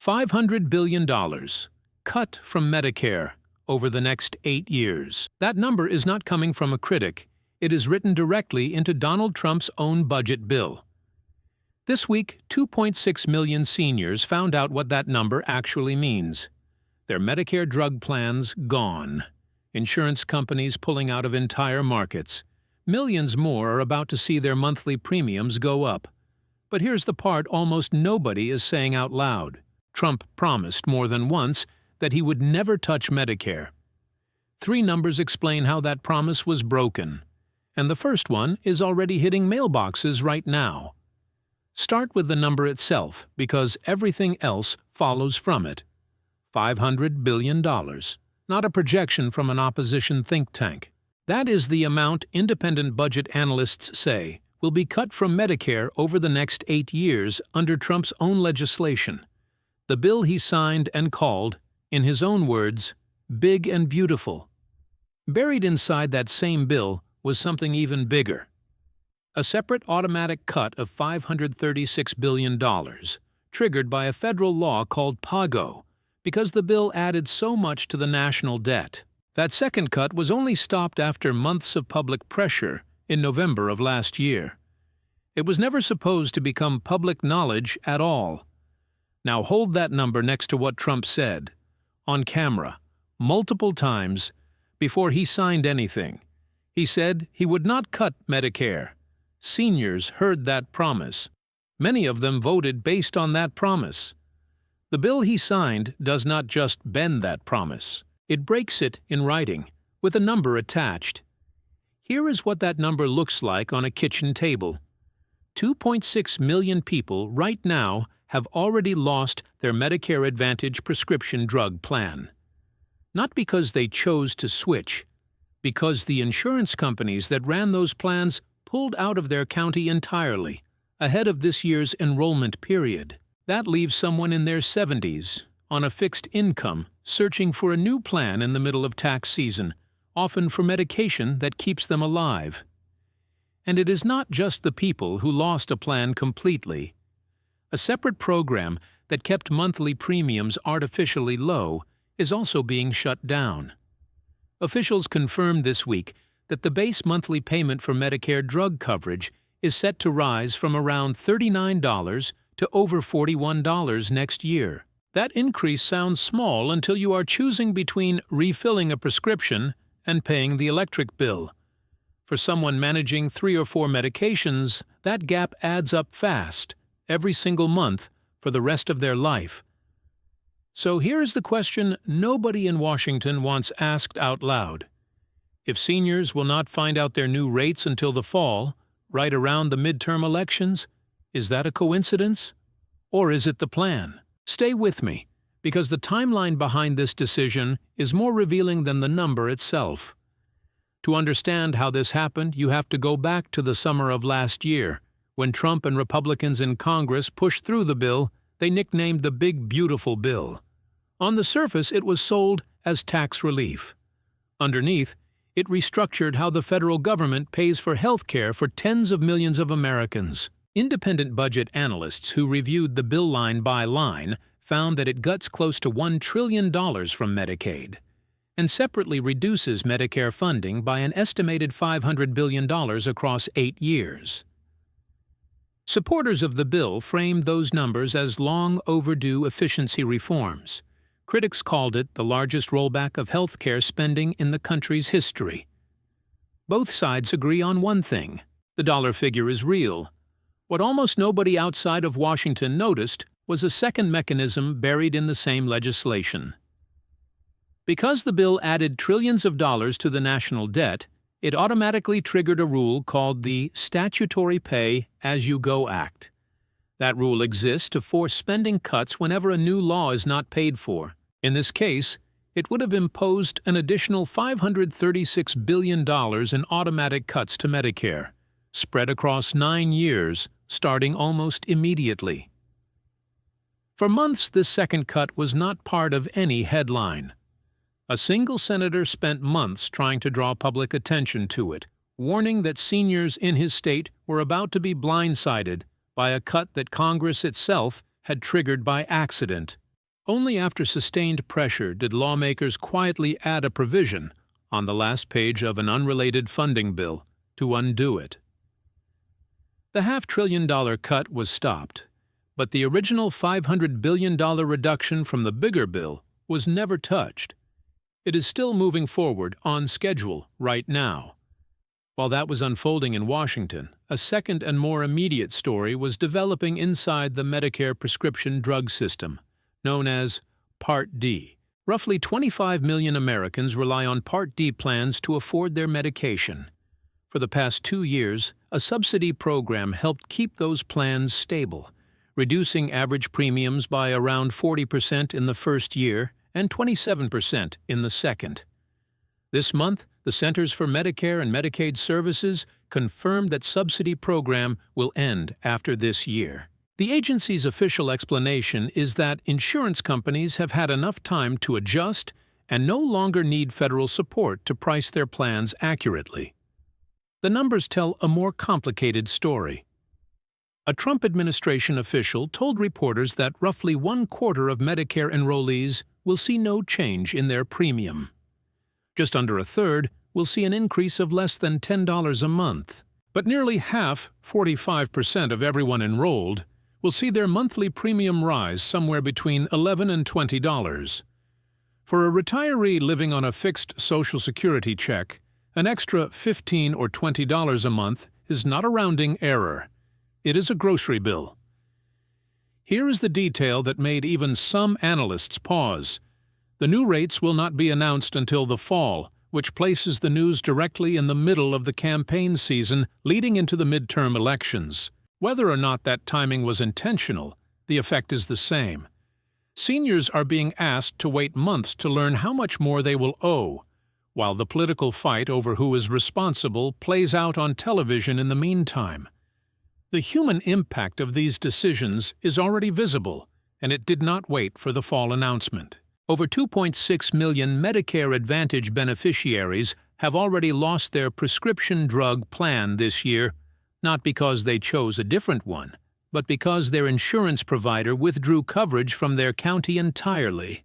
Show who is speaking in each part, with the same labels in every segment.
Speaker 1: $500 billion cut from Medicare over the next 8 years. That number is not coming from a critic. It is written directly into Donald Trump's own budget bill. This week, 2.6 million seniors found out what that number actually means. Their Medicare drug plans gone. Insurance companies pulling out of entire markets. Millions more are about to see their monthly premiums go up. But here's the part almost nobody is saying out loud. Trump promised more than once that he would never touch Medicare. 3 numbers explain how that promise was broken. And the first one is already hitting mailboxes right now. Start with the number itself, because everything else follows from it. $500 billion, not a projection from an opposition think tank. That is the amount independent budget analysts say will be cut from Medicare over the next 8 years under Trump's own legislation. The bill he signed and called, in his own words, big and beautiful. Buried inside that same bill was something even bigger. A separate automatic cut of $536 billion, triggered by a federal law called PAGO, because the bill added so much to the national debt. That second cut was only stopped after months of public pressure in November of last year. It was never supposed to become public knowledge at all. Now hold that number next to what Trump said, on camera, multiple times, before he signed anything. He said he would not cut Medicare. Seniors heard that promise. Many of them voted based on that promise. The bill he signed does not just bend that promise. It breaks it in writing, with a number attached. Here is what that number looks like on a kitchen table. 2.6 million people right now have already lost their Medicare Advantage prescription drug plan. Not because they chose to switch, because the insurance companies that ran those plans pulled out of their county entirely, ahead of this year's enrollment period. That leaves someone in their 70s, on a fixed income, searching for a new plan in the middle of tax season, often for medication that keeps them alive. And it is not just the people who lost a plan completely. A separate program that kept monthly premiums artificially low is also being shut down. Officials confirmed this week that the base monthly payment for Medicare drug coverage is set to rise from around $39 to over $41 next year. That increase sounds small until you are choosing between refilling a prescription and paying the electric bill. For someone managing 3 or 4 medications, that gap adds up fast, every single month, for the rest of their life. So here's the question nobody in Washington wants asked out loud. If seniors will not find out their new rates until the fall, right around the midterm elections, is that a coincidence? Or is it the plan? Stay with me, because the timeline behind this decision is more revealing than the number itself. To understand how this happened, you have to go back to the summer of last year, when Trump and Republicans in Congress pushed through the bill they nicknamed the Big Beautiful Bill. On the surface, it was sold as tax relief. Underneath, it restructured how the federal government pays for health care for tens of millions of Americans. Independent budget analysts who reviewed the bill line by line found that it guts close to $1 trillion from Medicaid, and separately reduces Medicare funding by an estimated $500 billion across 8 years. Supporters of the bill framed those numbers as long overdue efficiency reforms. Critics called it the largest rollback of health care spending in the country's history. Both sides agree on one thing: the dollar figure is real. What almost nobody outside of Washington noticed was a second mechanism buried in the same legislation. Because the bill added trillions of dollars to the national debt, it automatically triggered a rule called the Statutory Pay As You Go Act. That rule exists to force spending cuts whenever a new law is not paid for. In this case, it would have imposed an additional $536 billion in automatic cuts to Medicare, spread across 9 years, starting almost immediately. For months, this second cut was not part of any headline. A single senator spent months trying to draw public attention to it, warning that seniors in his state were about to be blindsided by a cut that Congress itself had triggered by accident. Only after sustained pressure did lawmakers quietly add a provision on the last page of an unrelated funding bill to undo it. The $500 billion cut was stopped, but the original $500 billion reduction from the bigger bill was never touched. It is still moving forward on schedule right now. While that was unfolding in Washington, a second and more immediate story was developing inside the Medicare prescription drug system, known as Part D. Roughly 25 million Americans rely on Part D plans to afford their medication. For the past 2 years, a subsidy program helped keep those plans stable, reducing average premiums by around 40% in the first year and 27% in the second. This month, the Centers for Medicare and Medicaid Services confirmed that subsidy program will end after this year. The agency's official explanation is that insurance companies have had enough time to adjust and no longer need federal support to price their plans accurately. The numbers tell a more complicated story. A Trump administration official told reporters that roughly 1/4 of Medicare enrollees will see no change in their premium. Just under a third will see an increase of less than $10 a month. But nearly half, 45% of everyone enrolled, will see their monthly premium rise somewhere between $11 and $20. For a retiree living on a fixed Social Security check, an extra $15 or $20 a month is not a rounding error. It is a grocery bill. Here is the detail that made even some analysts pause. The new rates will not be announced until the fall, which places the news directly in the middle of the campaign season leading into the midterm elections. Whether or not that timing was intentional, the effect is the same. Seniors are being asked to wait months to learn how much more they will owe, while the political fight over who is responsible plays out on television in the meantime. The human impact of these decisions is already visible, and it did not wait for the fall announcement. Over 2.6 million Medicare Advantage beneficiaries have already lost their prescription drug plan this year, not because they chose a different one, but because their insurance provider withdrew coverage from their county entirely.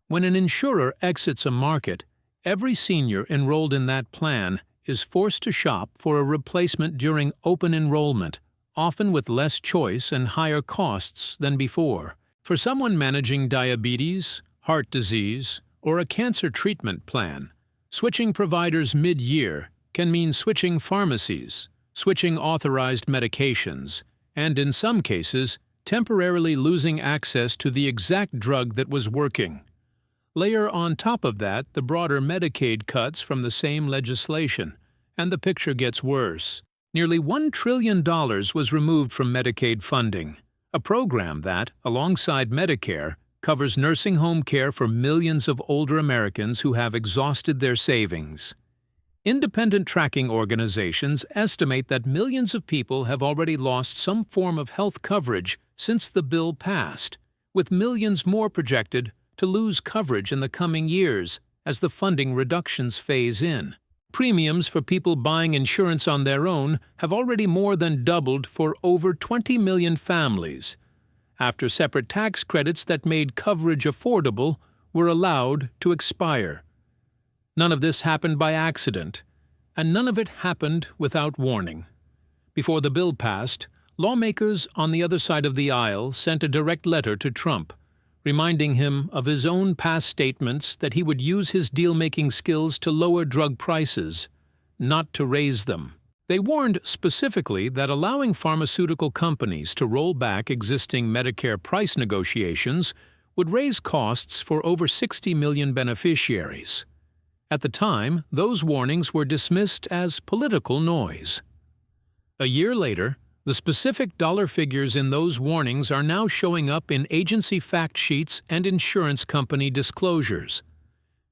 Speaker 1: When an insurer exits a market, every senior enrolled in that plan is forced to shop for a replacement during open enrollment, often with less choice and higher costs than before. For someone managing diabetes, heart disease, or a cancer treatment plan, switching providers mid-year can mean switching pharmacies, switching authorized medications, and in some cases, temporarily losing access to the exact drug that was working. Layer on top of that the broader Medicaid cuts from the same legislation, and the picture gets worse. Nearly $1 trillion was removed from Medicaid funding, a program that, alongside Medicare, covers nursing home care for millions of older Americans who have exhausted their savings. Independent tracking organizations estimate that millions of people have already lost some form of health coverage since the bill passed, with millions more projected to lose coverage in the coming years as the funding reductions phase in. Premiums for people buying insurance on their own have already more than doubled for over 20 million families, after separate tax credits that made coverage affordable were allowed to expire. None of this happened by accident, and none of it happened without warning. Before the bill passed, lawmakers on the other side of the aisle sent a direct letter to Trump, reminding him of his own past statements that he would use his deal-making skills to lower drug prices, not to raise them. They warned specifically that allowing pharmaceutical companies to roll back existing Medicare price negotiations would raise costs for over 60 million beneficiaries. At the time, those warnings were dismissed as political noise. A year later, the specific dollar figures in those warnings are now showing up in agency fact sheets and insurance company disclosures.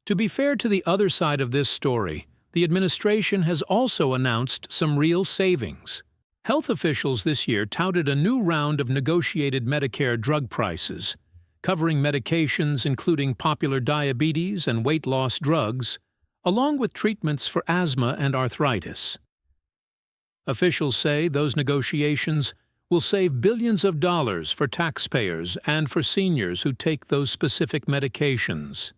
Speaker 1: To be fair to the other side of this story, the administration has also announced some real savings. Health officials this year touted a new round of negotiated Medicare drug prices, covering medications including popular diabetes and weight loss drugs, along with treatments for asthma and arthritis. Officials say those negotiations will save billions of dollars for taxpayers and for seniors who take those specific medications.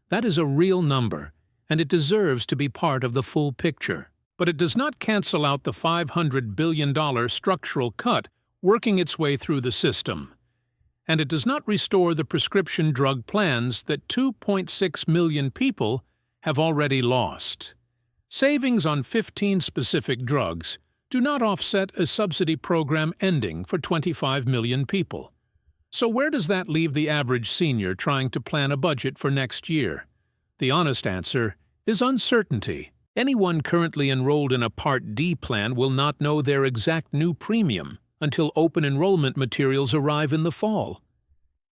Speaker 1: That is a real number, and it deserves to be part of the full picture. But it does not cancel out the $500 billion structural cut working its way through the system. And it does not restore the prescription drug plans that 2.6 million people have already lost. Savings on 15 specific drugs do not offset a subsidy program ending for 25 million people. So where does that leave the average senior trying to plan a budget for next year? The honest answer is uncertainty. Anyone currently enrolled in a Part D plan will not know their exact new premium until open enrollment materials arrive in the fall.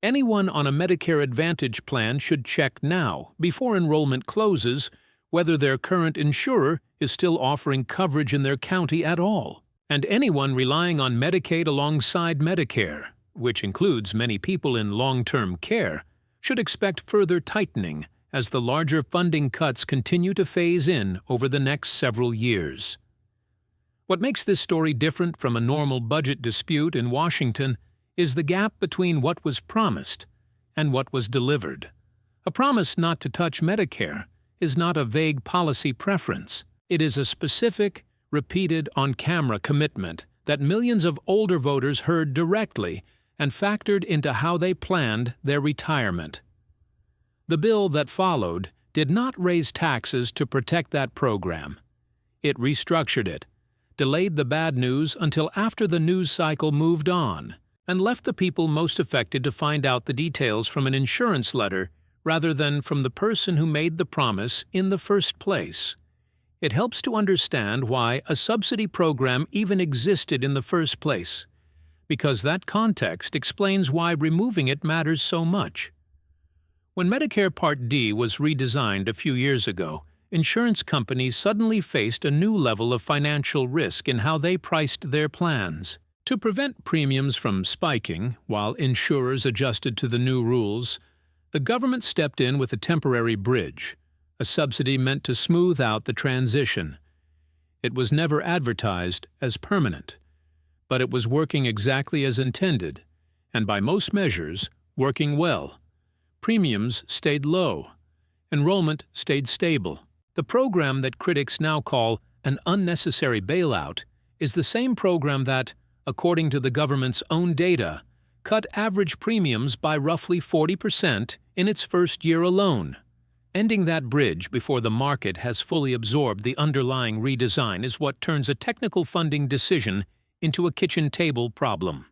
Speaker 1: Anyone on a Medicare Advantage plan should check now, before enrollment closes, whether their current insurer is still offering coverage in their county at all. And anyone relying on Medicaid alongside Medicare, which includes many people in long-term care, should expect further tightening as the larger funding cuts continue to phase in over the next several years. What makes this story different from a normal budget dispute in Washington is the gap between what was promised and what was delivered. A promise not to touch Medicare is not a vague policy preference. It is a specific, repeated on-camera commitment that millions of older voters heard directly and factored into how they planned their retirement. The bill that followed did not raise taxes to protect that program. It restructured it, delayed the bad news until after the news cycle moved on, and left the people most affected to find out the details from an insurance letter rather than from the person who made the promise in the first place. It helps to understand why a subsidy program even existed in the first place, because that context explains why removing it matters so much. When Medicare Part D was redesigned a few years ago, insurance companies suddenly faced a new level of financial risk in how they priced their plans. To prevent premiums from spiking while insurers adjusted to the new rules, the government stepped in with a temporary bridge, a subsidy meant to smooth out the transition. It was never advertised as permanent, but it was working exactly as intended, and by most measures, working well. Premiums stayed low. Enrollment stayed stable. The program that critics now call an unnecessary bailout is the same program that, according to the government's own data, cut average premiums by roughly 40% in its first year alone. Ending that bridge before the market has fully absorbed the underlying redesign is what turns a technical funding decision into a kitchen table problem.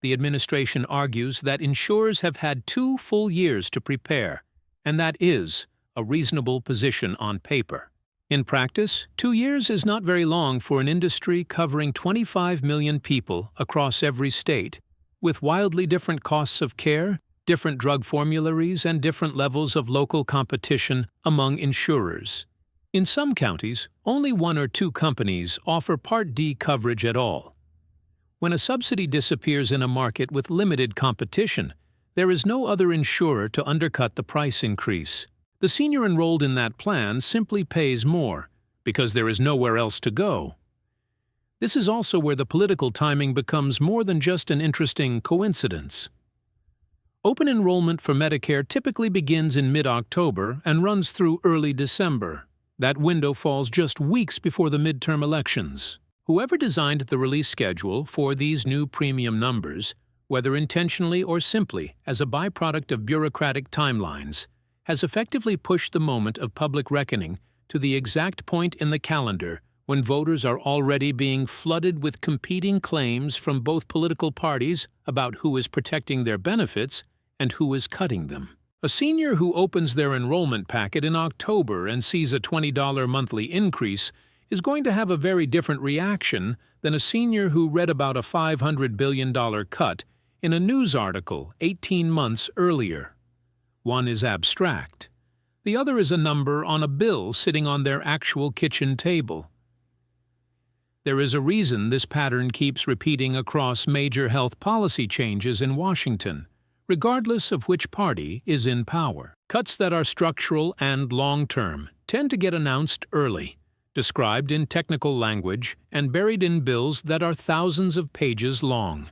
Speaker 1: The administration argues that insurers have had 2 full years to prepare, and that is a reasonable position on paper. In practice, 2 years is not very long for an industry covering 25 million people across every state, with wildly different costs of care, different drug formularies, and different levels of local competition among insurers. In some counties, only 1 or 2 companies offer Part D coverage at all. When a subsidy disappears in a market with limited competition, there is no other insurer to undercut the price increase. The senior enrolled in that plan simply pays more, because there is nowhere else to go. This is also where the political timing becomes more than just an interesting coincidence. Open enrollment for Medicare typically begins in mid-October and runs through early December. That window falls just weeks before the midterm elections. Whoever designed the release schedule for these new premium numbers, whether intentionally or simply as a byproduct of bureaucratic timelines, has effectively pushed the moment of public reckoning to the exact point in the calendar when voters are already being flooded with competing claims from both political parties about who is protecting their benefits and who is cutting them. A senior who opens their enrollment packet in October and sees a $20 monthly increase is going to have a very different reaction than a senior who read about a $500 billion cut in a news article 18 months earlier. One is abstract. The other is a number on a bill sitting on their actual kitchen table. There is a reason this pattern keeps repeating across major health policy changes in Washington, regardless of which party is in power. Cuts that are structural and long-term tend to get announced early, described in technical language and buried in bills that are thousands of pages long.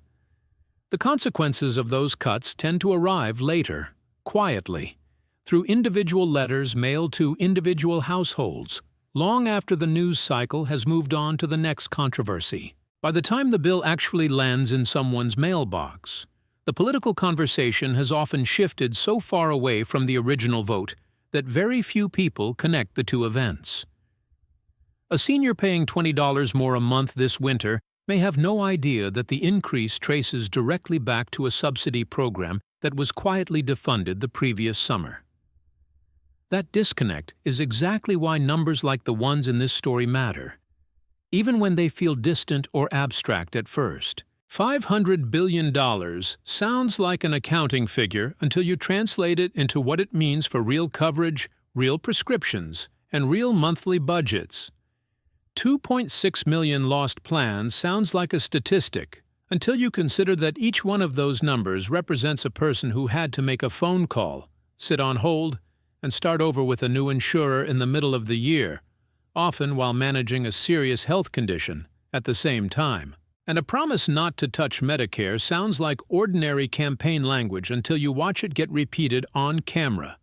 Speaker 1: The consequences of those cuts tend to arrive later, quietly, through individual letters mailed to individual households, long after the news cycle has moved on to the next controversy. By the time the bill actually lands in someone's mailbox, the political conversation has often shifted so far away from the original vote that very few people connect the two events. A senior paying $20 more a month this winter may have no idea that the increase traces directly back to a subsidy program that was quietly defunded the previous summer. That disconnect is exactly why numbers like the ones in this story matter, even when they feel distant or abstract at first. $500 billion sounds like an accounting figure until you translate it into what it means for real coverage, real prescriptions, and real monthly budgets. 2.6 million lost plans sounds like a statistic until you consider that each one of those numbers represents a person who had to make a phone call, sit on hold, and start over with a new insurer in the middle of the year, often while managing a serious health condition at the same time. And a promise not to touch Medicare sounds like ordinary campaign language until you watch it get repeated on camera,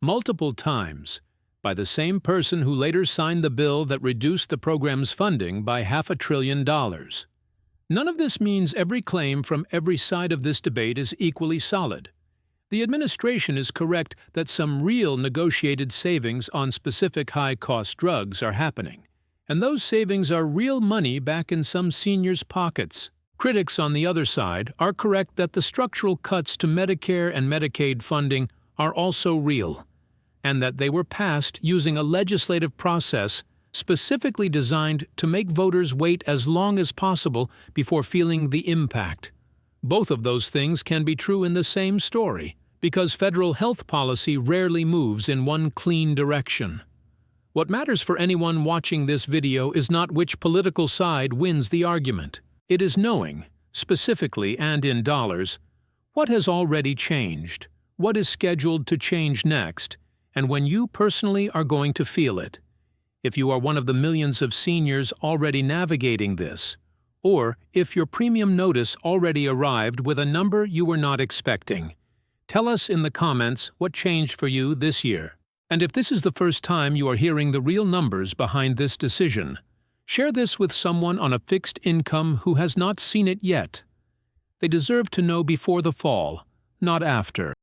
Speaker 1: multiple times, by the same person who later signed the bill that reduced the program's funding by $500 billion. None of this means every claim from every side of this debate is equally solid. The administration is correct that some real negotiated savings on specific high-cost drugs are happening, and those savings are real money back in some seniors' pockets. Critics on the other side are correct that the structural cuts to Medicare and Medicaid funding are also real, and that they were passed using a legislative process specifically designed to make voters wait as long as possible before feeling the impact. Both of those things can be true in the same story, because federal health policy rarely moves in one clean direction. What matters for anyone watching this video is not which political side wins the argument. It is knowing, specifically and in dollars, what has already changed, what is scheduled to change next, and when you personally are going to feel it. If you are one of the millions of seniors already navigating this, or if your premium notice already arrived with a number you were not expecting. Tell us in the comments what changed for you this year. And if this is the first time you are hearing the real numbers behind this decision, share this with someone on a fixed income who has not seen it yet. They deserve to know before the fall, not after.